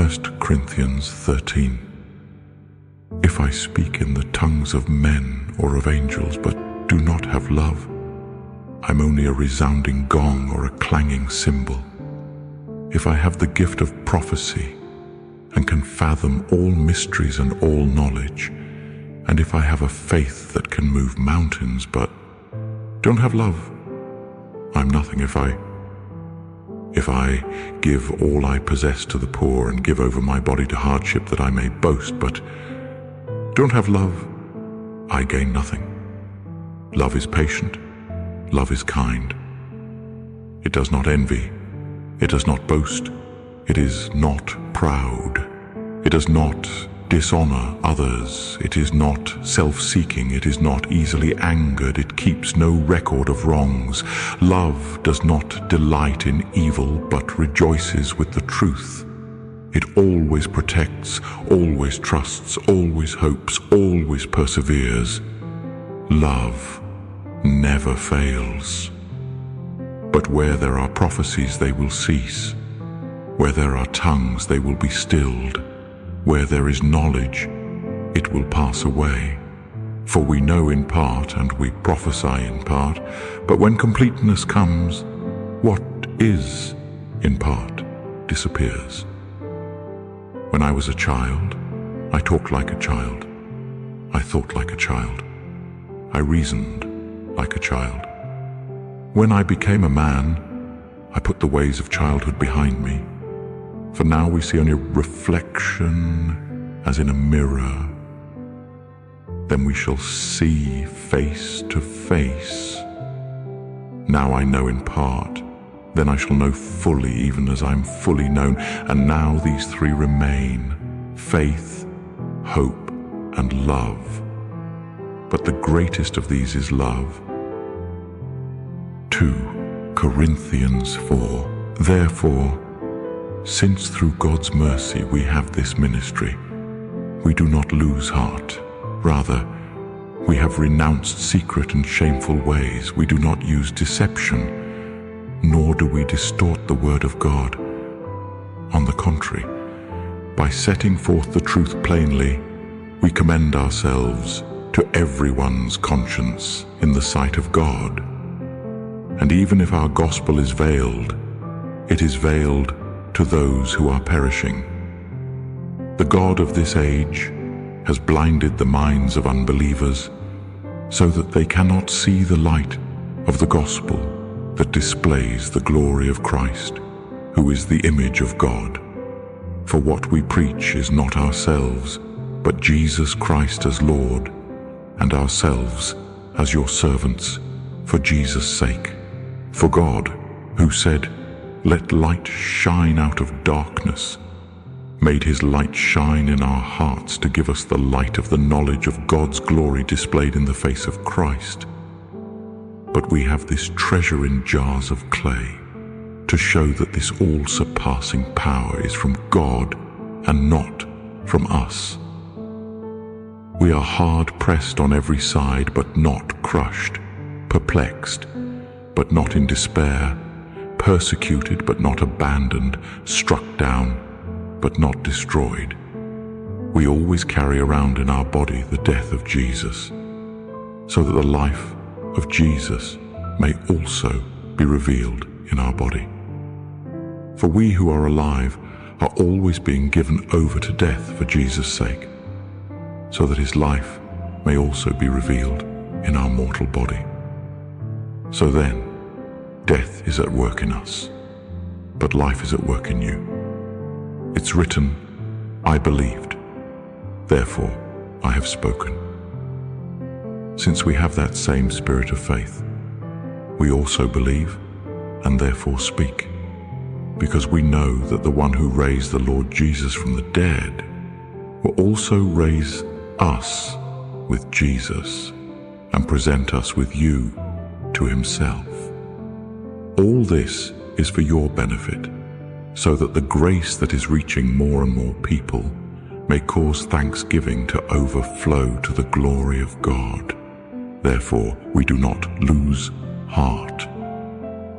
1 Corinthians 13. If I speak in the tongues of men or of angels, but do not have love, I'm only a resounding gong or a clanging cymbal. If I have the gift of prophecy and can fathom all mysteries and all knowledge, and if I have a faith that can move mountains, but don't have love, I'm nothing. If I give all I possess to the poor and give over my body to hardship that I may boast, but don't have love, I gain nothing. Love is patient. Love is kind. It does not envy. It does not boast. It is not proud. It does not dishonor others. It is not self-seeking. It is not easily angered. It keeps no record of wrongs. Love does not delight in evil, but rejoices with the truth. It always protects, always trusts, always hopes, always perseveres. Love never fails. But where there are prophecies, they will cease. Where there are tongues, they will be stilled. Where there is knowledge, it will pass away. For we know in part, and we prophesy in part, but when completeness comes, what is in part disappears. When I was a child, I talked like a child. I thought like a child. I reasoned like a child. When I became a man, I put the ways of childhood behind me. For now we see only a reflection as in a mirror. Then we shall see face to face. Now I know in part, then I shall know fully, even as I am fully known. And now these three remain: faith, hope, and love. But the greatest of these is love. 2 Corinthians 4. Therefore, since through God's mercy we have this ministry, we do not lose heart. Rather, we have renounced secret and shameful ways. We do not use deception, nor do we distort the word of God. On the contrary, by setting forth the truth plainly, we commend ourselves to everyone's conscience in the sight of God. And even if our gospel is veiled, it is veiled to those who are perishing. The God of this age has blinded the minds of unbelievers, so that they cannot see the light of the gospel that displays the glory of Christ, who is the image of God. For what we preach is not ourselves, but Jesus Christ as Lord, and ourselves as your servants for Jesus' sake. For God, who said, "Let light shine out of darkness," made his light shine in our hearts to give us the light of the knowledge of God's glory displayed in the face of Christ. But we have this treasure in jars of clay, to show that this all-surpassing power is from God and not from us. We are hard-pressed on every side, but not crushed, perplexed, but not in despair, persecuted, but not abandoned, struck down, but not destroyed. We always carry around in our body the death of Jesus, so that the life of Jesus may also be revealed in our body. For we who are alive are always being given over to death for Jesus' sake, so that his life may also be revealed in our mortal body. So then, death is at work in us, but life is at work in you. It's written, "I believed, therefore I have spoken." Since we have that same spirit of faith, we also believe and therefore speak, because we know that the one who raised the Lord Jesus from the dead will also raise us with Jesus and present us with you to himself. All this is for your benefit, so that the grace that is reaching more and more people may cause thanksgiving to overflow to the glory of God. Therefore, we do not lose heart.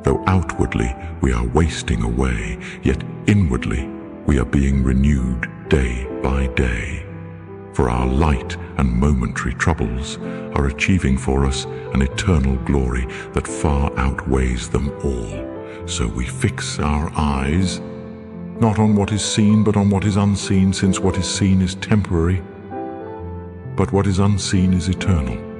Though outwardly we are wasting away, yet inwardly we are being renewed day by day. For our light and momentary troubles are achieving for us an eternal glory that far outweighs them all. So we fix our eyes not on what is seen, but on what is unseen, since what is seen is temporary, but what is unseen is eternal.